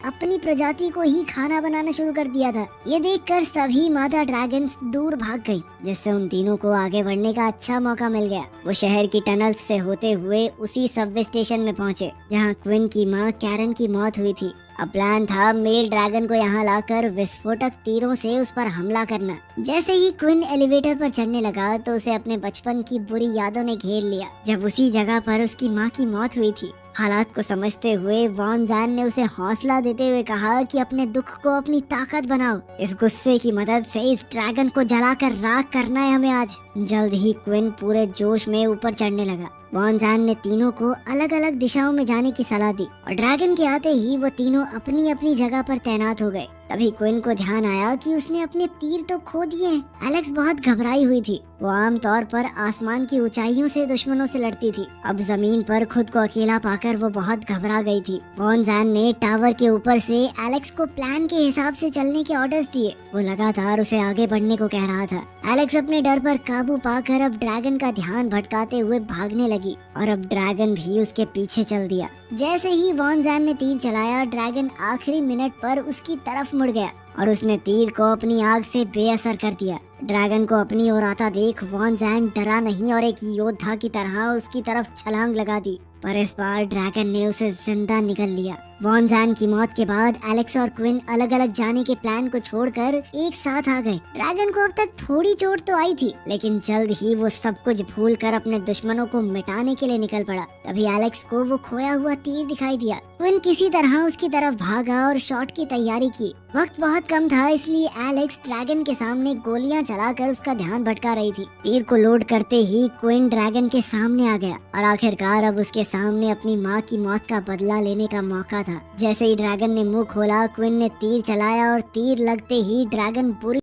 अपनी प्रजाति को ही खाना बनाना शुरू कर दिया था। ये देखकर सभी मादा ड्रैगन्स दूर भाग गई, जिससे उन तीनों को आगे बढ़ने का अच्छा मौका मिल गया। वो शहर की टनल्स से होते हुए उसी सबवे स्टेशन में पहुंचे जहां क्विन की मां कैरन की मौत हुई थी। अब प्लान था मेल ड्रैगन को यहाँ लाकर विस्फोटक तीरों से उस पर हमला करना। जैसे ही क्विन एलिवेटर पर चढ़ने लगा तो उसे अपने बचपन की बुरी यादों ने घेर लिया, जब उसी जगह पर उसकी माँ की मौत हुई थी। हालात को समझते हुए वॉन जैन ने उसे हौसला देते हुए कहा कि अपने दुख को अपनी ताकत बनाओ। इस गुस्से की मदद से इस ड्रैगन को जलाकर राख करना है हमें आज। जल्द ही क्विन पूरे जोश में ऊपर चढ़ने लगा। वॉन जैन ने तीनों को अलग अलग दिशाओं में जाने की सलाह दी और ड्रैगन के आते ही वो तीनों अपनी अपनी जगह पर तैनात हो गए। तभी क्विन को ध्यान आया कि उसने अपने तीर तो खो दिए। एलेक्स बहुत घबराई हुई थी। वो आमतौर पर आसमान की ऊंचाइयों से दुश्मनों से लड़ती थी। अब जमीन पर खुद को अकेला पाकर वो बहुत घबरा गई थी। वॉन जैन ने टावर के ऊपर से एलेक्स को प्लान के हिसाब से चलने के ऑर्डर्स दिए। वो लगातार उसे आगे बढ़ने को कह रहा था। एलेक्स अपने डर पर काबू पाकर अब ड्रैगन का ध्यान भटकाते हुए भागने लगी और अब ड्रैगन भी उसके पीछे चल दिया। जैसे ही वॉन जैन ने तीर चलाया, ड्रैगन आखिरी मिनट पर उसकी तरफ मुड़ गया और उसने तीर को अपनी आग से बेअसर कर दिया। ड्रैगन को अपनी ओर आता देख वॉन जैन डरा नहीं और एक योद्धा की तरह उसकी तरफ छलांग लगा दी, पर इस बार ड्रैगन ने उसे जिंदा निगल लिया। वॉन जैन की मौत के बाद एलेक्स और क्विन अलग अलग जाने के प्लान को छोड़कर एक साथ आ गए। ड्रैगन को अब तक थोड़ी चोट तो आई थी, लेकिन जल्द ही वो सब कुछ भूलकर अपने दुश्मनों को मिटाने के लिए निकल पड़ा। तभी एलेक्स को वो खोया हुआ तीर दिखाई दिया। क्विन किसी तरह उसकी तरफ भागा और शॉट की तैयारी की। वक्त बहुत कम था, इसलिए एलेक्स ड्रैगन के सामने गोलियां चलाकर उसका ध्यान भटका रही थी। तीर को लोड करते ही क्विन ड्रैगन के सामने आ गया और आखिरकार अब उसके सामने अपनी माँ की मौत का बदला लेने का मौका था। जैसे ही ड्रैगन ने मुंह खोला, क्विन ने तीर चलाया और तीर लगते ही ड्रैगन बुरी